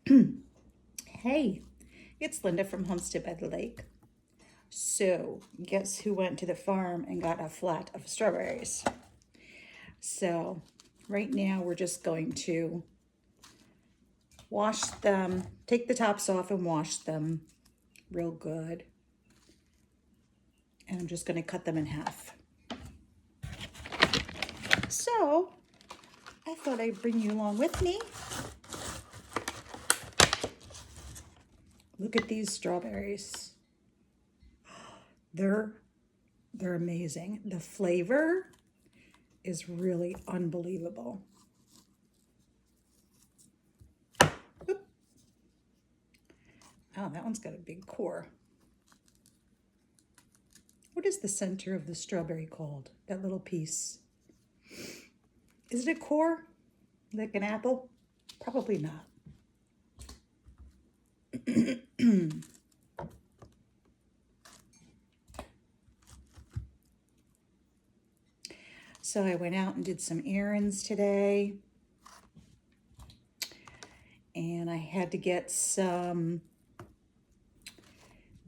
Hey, it's Linda from Homestead by the Lake. So, guess who went to the farm and got a flat of strawberries? So, right now we're just going to wash them, take the tops off and wash them real good. And I'm just going to cut them in half. So, I thought I'd bring you along with me. Look at these strawberries. They're amazing. The flavor is really unbelievable. Oop. Oh, that one's got a big core. What is the center of the strawberry called? That little piece. Is it a core? Like an apple? Probably not. So I went out and did some errands today. And I had to get some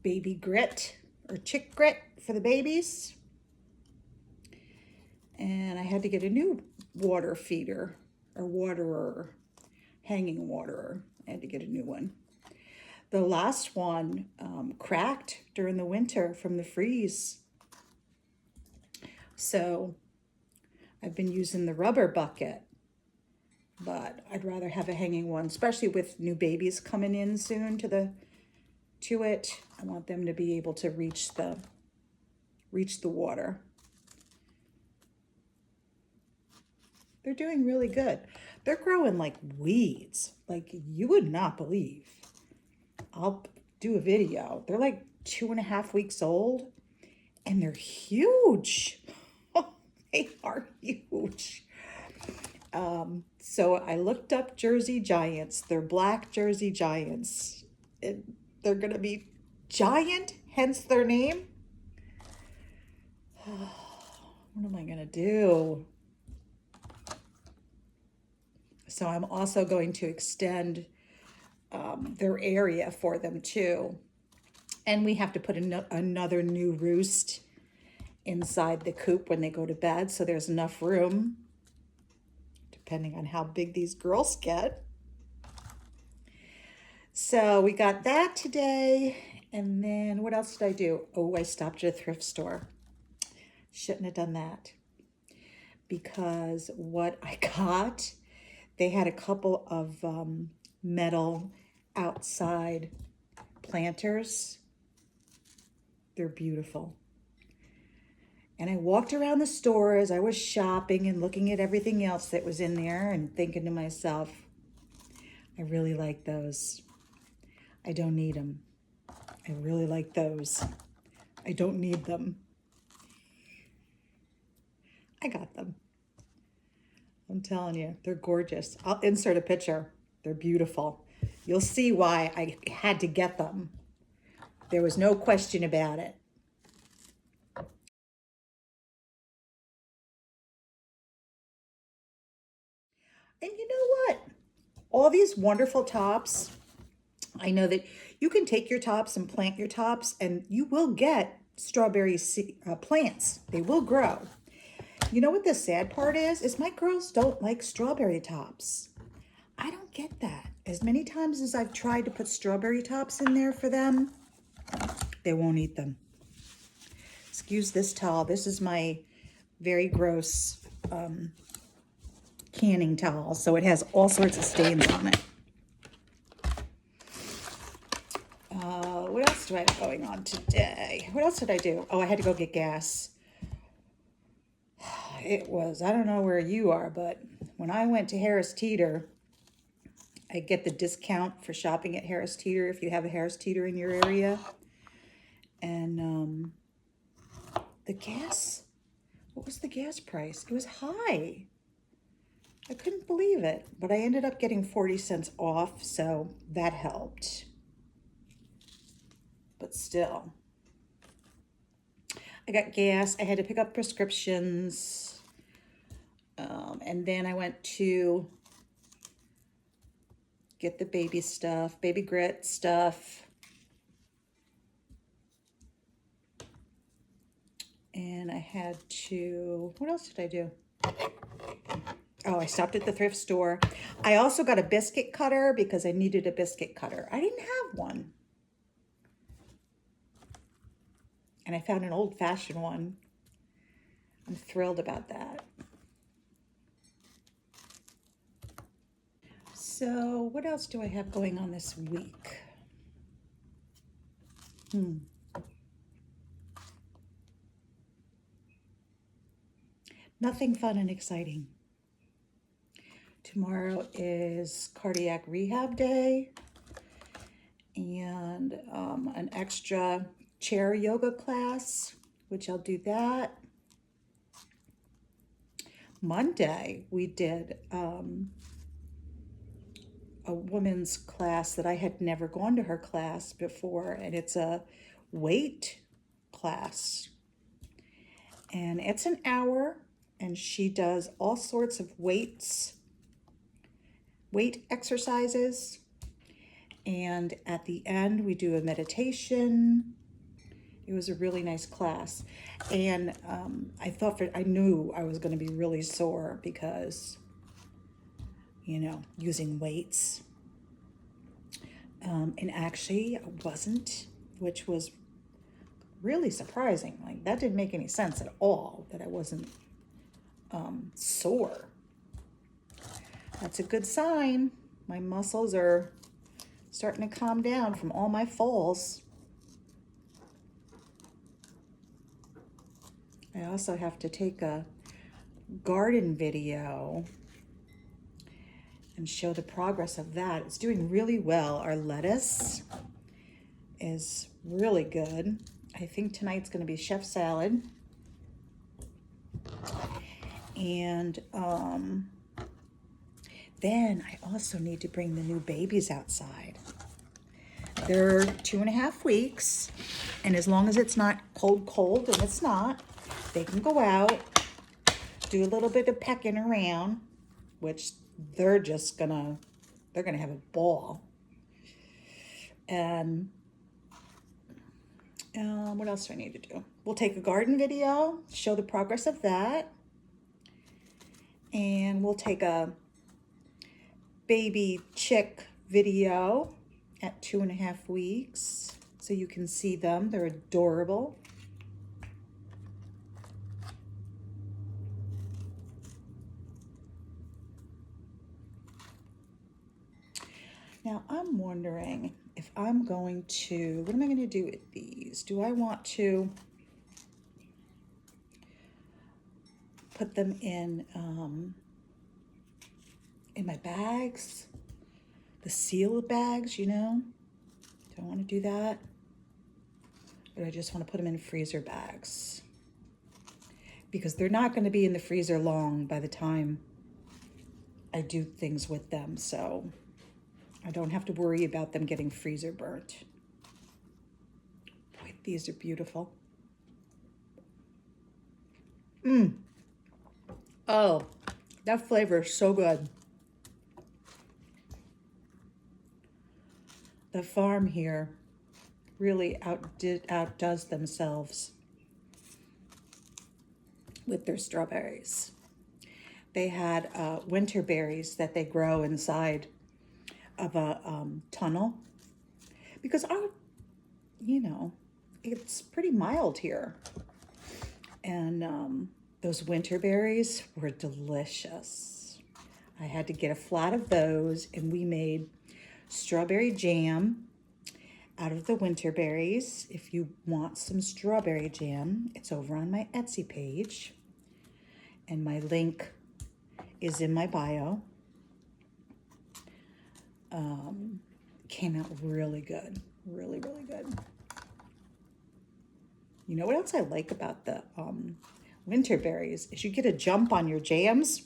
baby grit or chick grit for the babies. And I had to get a new water feeder or waterer, hanging waterer. I had to get a new one. The last one cracked during the winter from the freeze. So I've been using the rubber bucket, but I'd rather have a hanging one, especially with new babies coming in soon to it. I want them to be able to reach the water. They're doing really good. They're growing like weeds, like you would not believe. I'll do a video. They're like 2.5 weeks old and they're huge. They are huge. So I looked up Jersey Giants. They're black Jersey Giants. They're going to be giant, hence their name. What am I going to do? So I'm also going to extend their area for them too. And we have to put another new roost inside the coop when they go to bed, so there's enough room, depending on how big these girls get. So we got that today. And then what else did I do? Oh, I stopped at a thrift store. Shouldn't have done that. Because what I got, they had a couple of metal outside planters. They're beautiful. And I walked around the store as I was shopping and looking at everything else that was in there and thinking to myself, I really like those. I don't need them. I really like those. I don't need them. I got them. I'm telling you, they're gorgeous. I'll insert a picture. They're beautiful. You'll see why I had to get them. There was no question about it. And you know what? All these wonderful tops, I know that you can take your tops and plant your tops and you will get strawberry plants. They will grow. You know what the sad part is? Is my girls don't like strawberry tops. I don't get that. As many times as I've tried to put strawberry tops in there for them, they won't eat them. Excuse this towel. This is my very gross canning towel, so it has all sorts of stains on it. What else do I have going on today? What else did I do? Oh, I had to go get gas. It was, I don't know where you are, but when I went to Harris Teeter, I get the discount for shopping at Harris Teeter if you have a Harris Teeter in your area. And the gas, what was the gas price? It was high. I couldn't believe it, but I ended up getting 40 cents off, so that helped. But still, I got gas. I had to pick up prescriptions. And then I went to get the baby stuff, baby grit stuff. And I had to, what else did I do? Oh, I stopped at the thrift store. I also got a biscuit cutter because I needed a biscuit cutter. I didn't have one. And I found an old-fashioned one. I'm thrilled about that. So what else do I have going on this week? Nothing fun and exciting. Tomorrow is cardiac rehab day and an extra chair yoga class, which I'll do that. Monday, we did a woman's class that I had never gone to her class before, and it's a weight class. And it's an hour, and she does all sorts of weight exercises. And at the end, we do a meditation. It was a really nice class. And I knew I was going to be really sore because, you know, using weights. And actually I wasn't, which was really surprising. Like, that didn't make any sense at all, that I wasn't sore. That's a good sign. My muscles are starting to calm down from all my falls. I also have to take a garden video and show the progress of that. It's doing really well. Our lettuce is really good. I think tonight's going to be chef salad. And then I also need to bring the new babies outside. They're 2.5 weeks, and as long as it's not cold, and it's not, they can go out, do a little bit of pecking around, which they're gonna have a ball. And what else do I need to do? We'll take a garden video, show the progress of that, and we'll take a baby chick video at 2.5 weeks so you can see them. They're adorable. Now I'm wondering if I'm going to, what am I going to do with these? Do I want to put them in my bags? The sealed bags, you know? Do I want to do that? Or do I just want to put them in freezer bags? Because they're not going to be in the freezer long by the time I do things with them, so I don't have to worry about them getting freezer burnt. Boy, these are beautiful. Oh, that flavor is so good. The farm here really outdoes themselves with their strawberries. They had winter berries that they grow inside of a tunnel, because it's pretty mild here, and those winter berries were delicious. I had to get a flat of those, and we made strawberry jam out of the winter berries. If you want some strawberry jam, it's over on my Etsy page, and my link is in my bio. Came out really good, really, really good. You know what else I like about the winter berries is you get a jump on your jams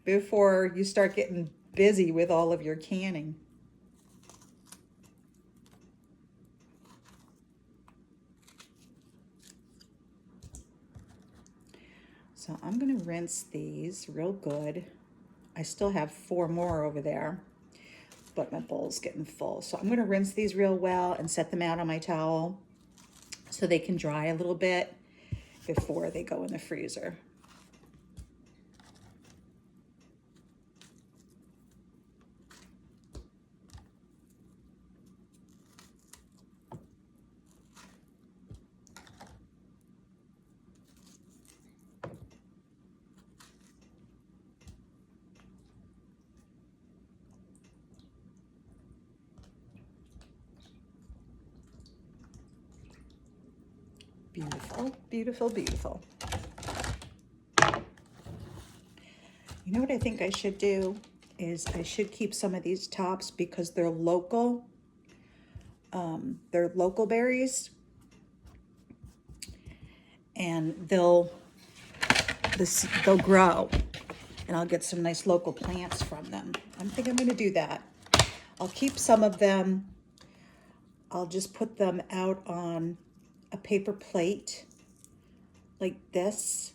before you start getting busy with all of your canning. So I'm going to rinse these real good. I still have 4 more over there. but my bowl's getting full. So I'm going to rinse these real well and set them out on my towel so they can dry a little bit before they go in the freezer. Beautiful, beautiful, beautiful. You know what I think I should do is I should keep some of these tops because they're local. They're local berries, and they'll grow, and I'll get some nice local plants from them. I think I'm going to do that. I'll keep some of them. I'll just put them out on a paper plate like this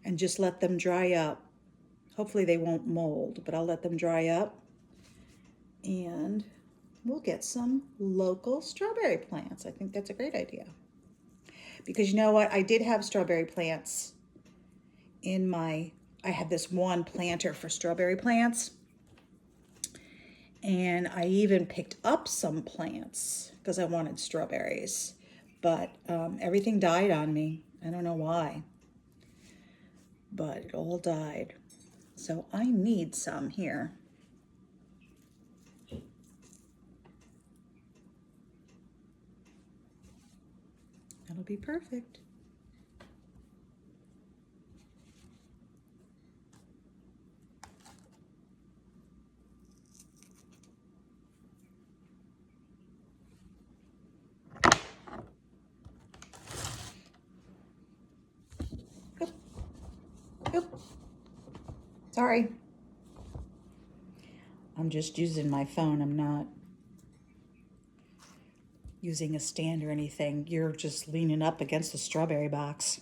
and just let them dry up. Hopefully they won't mold, but I'll let them dry up and we'll get some local strawberry plants. I think that's a great idea. Because you know what? I did have strawberry plants I had this one planter for strawberry plants. And I even picked up some plants because I wanted strawberries. But everything died on me. I don't know why. But it all died. So I need some here. That'll be perfect. Oop. Sorry. I'm just using my phone. I'm not using a stand or anything. You're just leaning up against the strawberry box.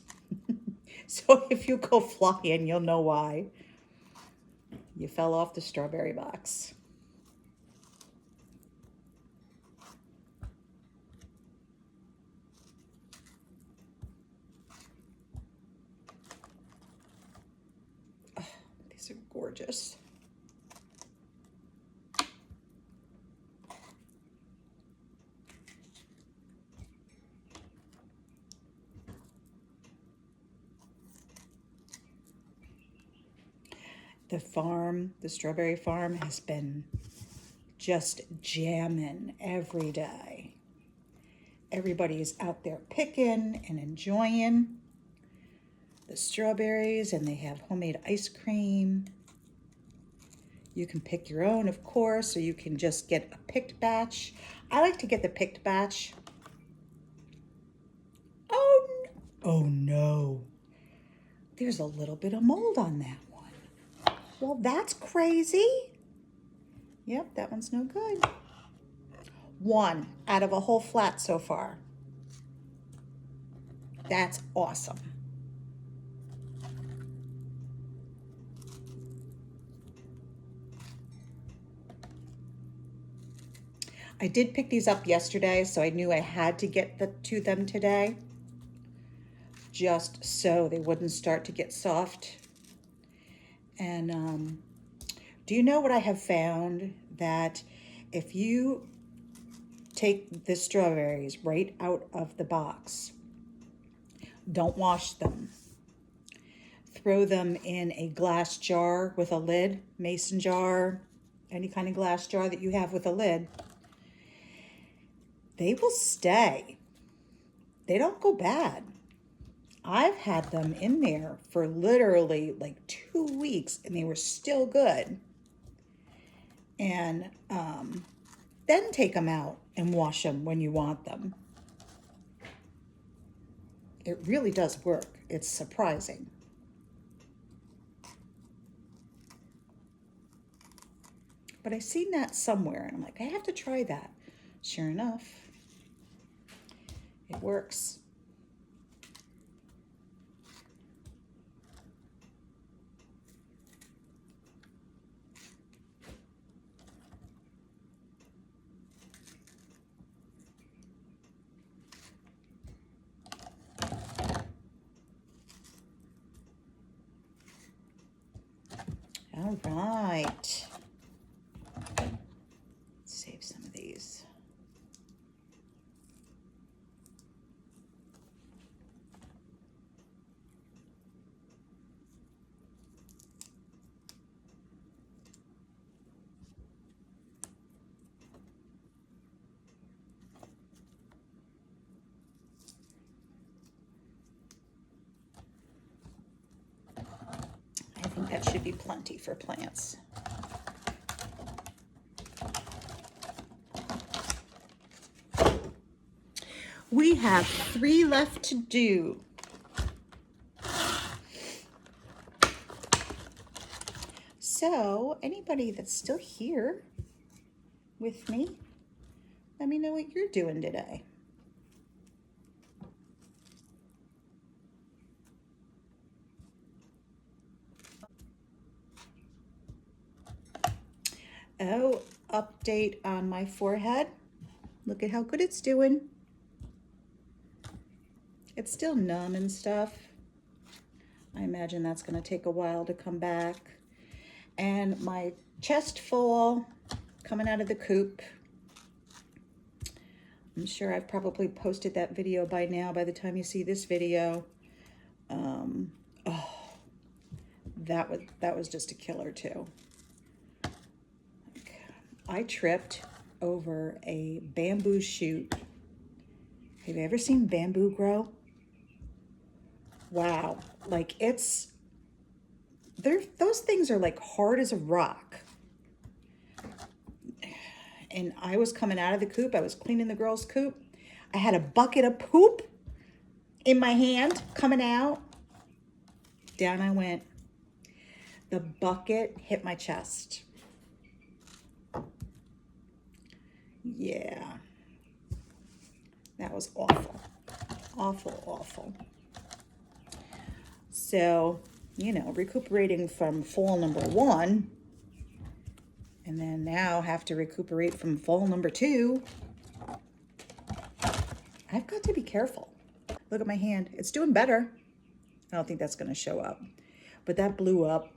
So if you go flying, you'll know why. You fell off the strawberry box. Oh, these are gorgeous. The strawberry farm has been just jamming every day. Everybody's out there picking and enjoying the strawberries, and they have homemade ice cream. You can pick your own, of course, or you can just get a picked batch. I like to get the picked batch. Oh no. There's a little bit of mold on that one. Well, that's crazy. Yep, that one's no good. One out of a whole flat so far. That's awesome. I did pick these up yesterday, so I knew I had to get to them today, just so they wouldn't start to get soft. And do you know what I have found? That if you take the strawberries right out of the box, don't wash them, throw them in a glass jar with a lid, mason jar, any kind of glass jar that you have with a lid, they will stay. They don't go bad. I've had them in there for literally like 2 weeks and they were still good. And then take them out and wash them when you want them. It really does work. It's surprising. But I seen that somewhere and I'm like, I have to try that. Sure enough, it works. All right. Save some of these. I think that should be plenty for plants. We have 3 left to do. So, anybody that's still here with me, let me know what you're doing today. Oh, update on my forehead. Look at how good it's doing. It's still numb and stuff. I imagine that's going to take a while to come back. And my chest full coming out of the coop. I'm sure I've probably posted that video by now by the time you see this video. Oh, that was just a killer too. I tripped over a bamboo shoot. Have you ever seen bamboo grow? Wow, like those things are like hard as a rock. And I was coming out of the coop. I was cleaning the girls' coop. I had a bucket of poop in my hand coming out. Down I went. The bucket hit my chest. Yeah. That was awful. Awful, awful. So, you know, recuperating from fall number 1, and then now have to recuperate from fall number 2. I've got to be careful. Look at my hand. It's doing better. I don't think that's going to show up. But that blew up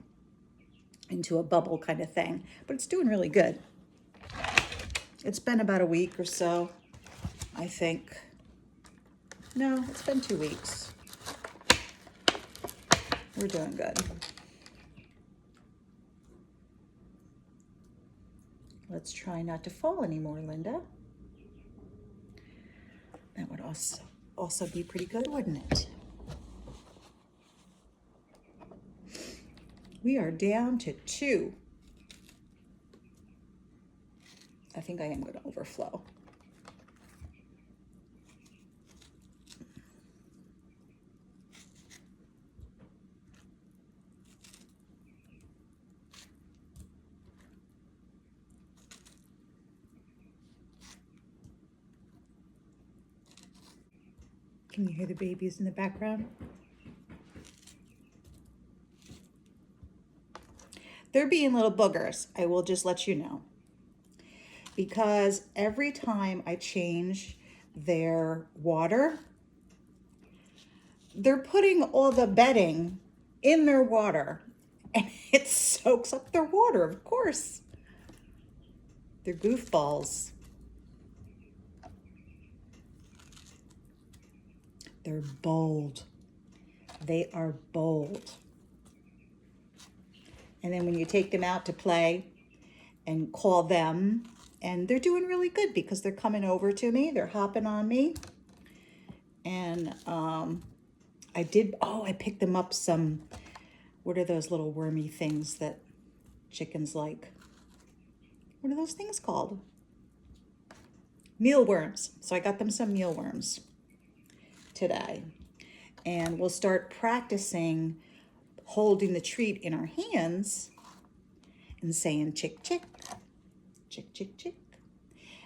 into a bubble kind of thing. But it's doing really good. It's been about a week or so, I think. No, it's been 2 weeks. We're doing good. Let's try not to fall anymore, Linda. That would also be pretty good, wouldn't it? We are down to 2. I think I am going to overflow. Can you hear the babies in the background? They're being little boogers, I will just let you know. Because every time I change their water, they're putting all the bedding in their water and it soaks up their water, of course. They're goofballs. They're bold. They are bold. And then when you take them out to play and call them, and they're doing really good because they're coming over to me. They're hopping on me. And I picked them up some, what are those little wormy things that chickens like? What are those things called? Mealworms. So I got them some mealworms today. And we'll start practicing holding the treat in our hands and saying chick, chick, chick, chick, chick.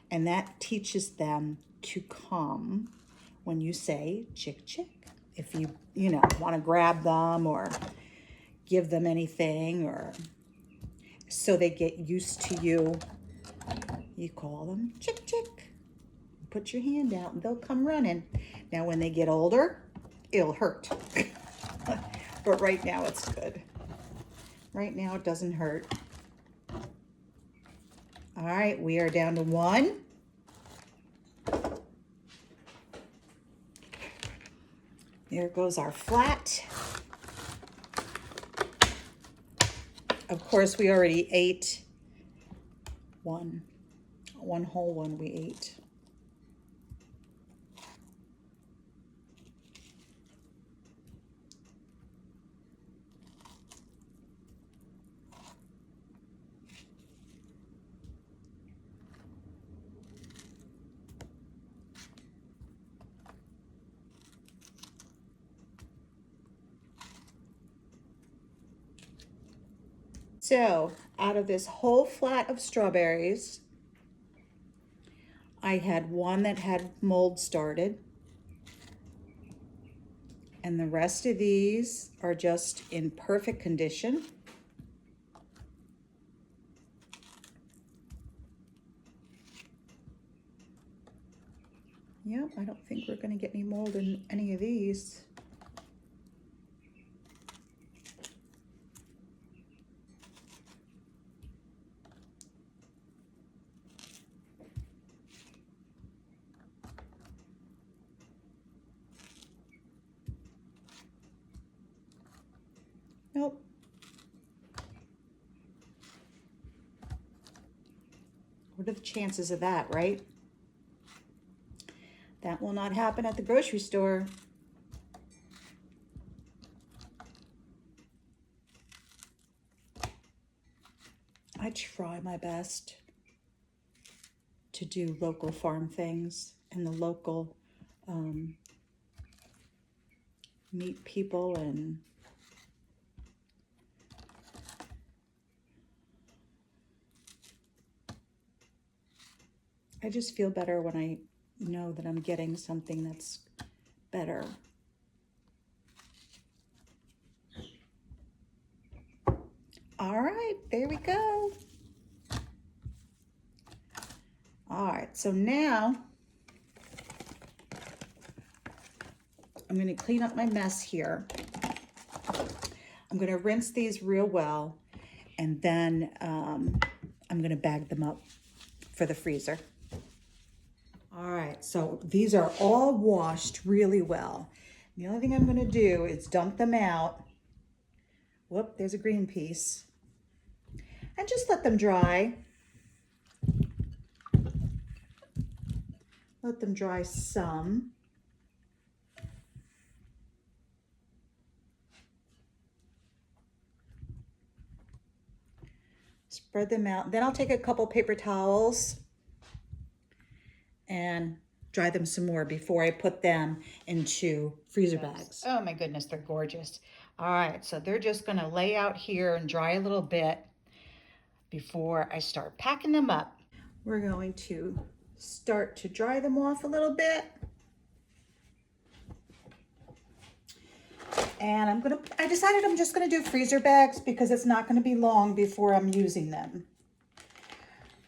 And that teaches them to come when you say chick, chick. If you want to grab them or give them anything, or so they get used to you, you call them chick, chick. Put your hand out and they'll come running. Now, when they get older, it'll hurt. But right now it's good. Right now it doesn't hurt. All right, we are down to 1. There goes our flat. Of course, we already ate one whole one we ate. So out of this whole flat of strawberries, I had one that had mold started, and the rest of these are just in perfect condition. Yep, I don't think we're going to get any mold in any of these. Nope. What are the chances of that, right? That will not happen at the grocery store. I try my best to do local farm things and the local meet people, and I just feel better when I know that I'm getting something that's better. All right, there we go. All right, so now I'm going to clean up my mess here. I'm going to rinse these real well, and then I'm going to bag them up for the freezer. All right, so these are all washed really well. The only thing I'm going to do is dump them out. Whoop, there's a green piece. And just let them dry. Let them dry some. Spread them out. Then I'll take a couple paper towels and dry them some more before I put them into freezer bags. Oh my goodness, they're gorgeous. All right, so they're just gonna lay out here and dry a little bit before I start packing them up. We're going to start to dry them off a little bit. And I decided I'm just gonna do freezer bags because it's not gonna be long before I'm using them.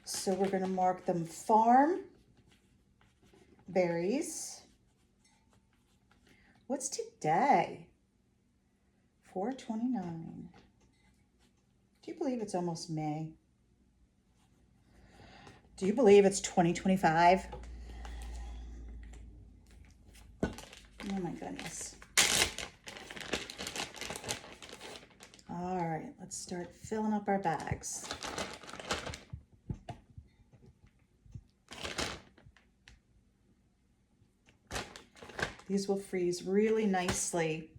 So we're gonna mark them farm berries. What's today? 4/29. Do you believe it's almost May? Do you believe it's 2025? Oh my goodness. All right, let's start filling up our bags. These will freeze really nicely.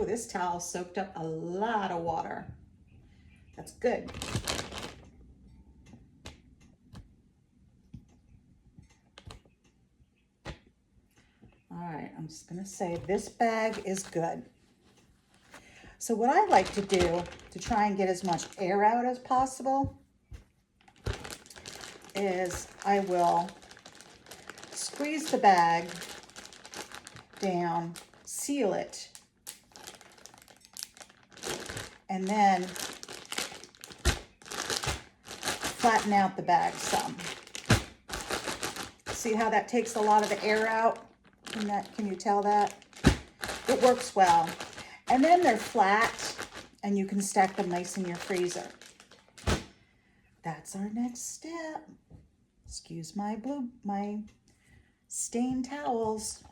this towel soaked up a lot of water. That's good. All right, I'm just gonna say this bag is good. So what I like to do to try and get as much air out as possible is I will squeeze the bag down, seal it, and then flatten out the bag some. See how that takes a lot of the air out? Can you tell that? It works well. And then they're flat and you can stack them nice in your freezer. That's our next step. Excuse my stained towels.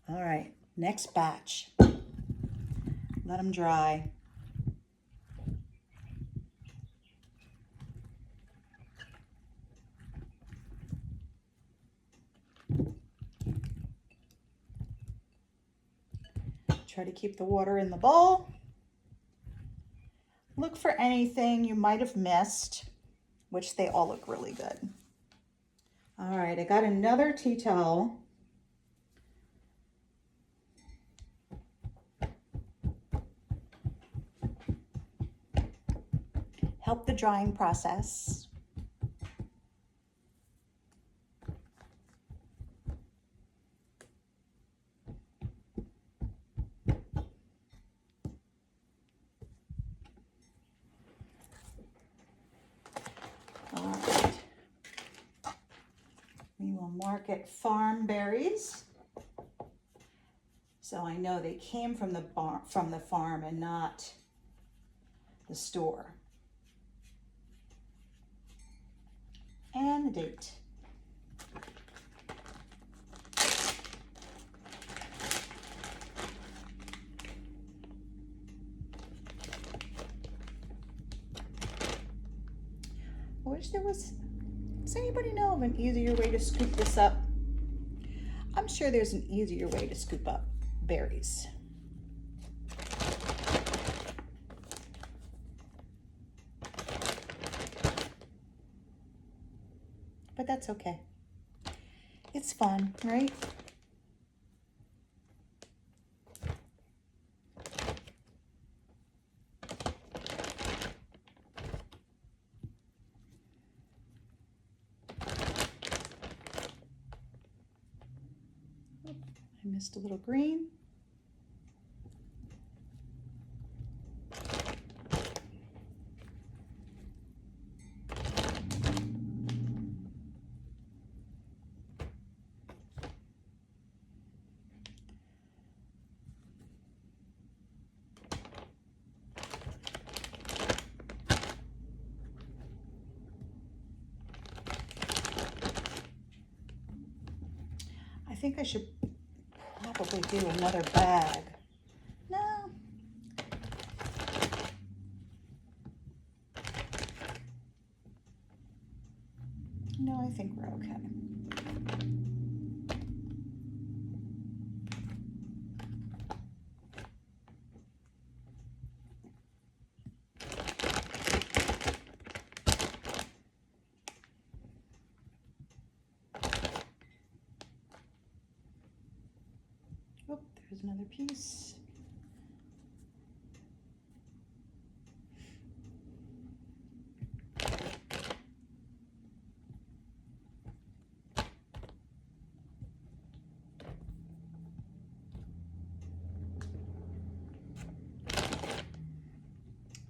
All right, next batch. Let them dry. Try to keep the water in the bowl. Look for anything you might have missed, which they all look really good. All right, I got another tea towel. Help the drying process. All right. We will mark it farm berries. So I know they came from the farm and not the store. And the date. I wish there was, does anybody know of an easier way to scoop this up? I'm sure there's an easier way to scoop up berries. But that's okay. It's fun, right? I missed a little green. I think I should probably do another bag. No. No, I think we're okay. Oh, there's another piece.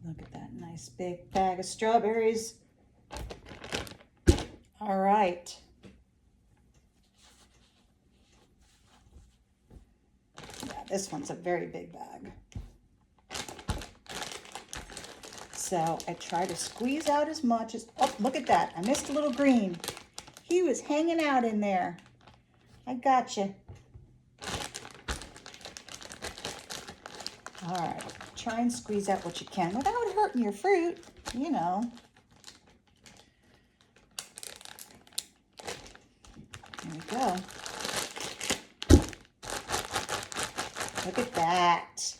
Look at that nice big bag of strawberries. All right. Yeah, this one's a very big bag. So I try to squeeze out as much as, oh, look at that. I missed a little green. He was hanging out in there. I gotcha. All right, try and squeeze out what you can without hurting your fruit, you know. There we go. Look at that.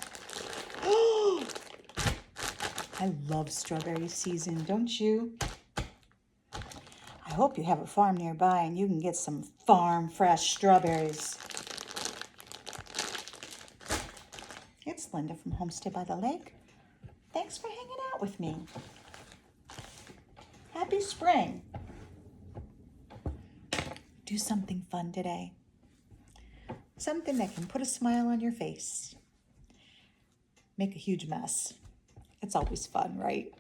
Oh, I love strawberry season, don't you? I hope you have a farm nearby and you can get some farm fresh strawberries. It's Linda from Homestay by the Lake. Thanks for hanging out with me. Happy spring. Do something fun today. Something that can put a smile on your face. Make a huge mess. It's always fun, right?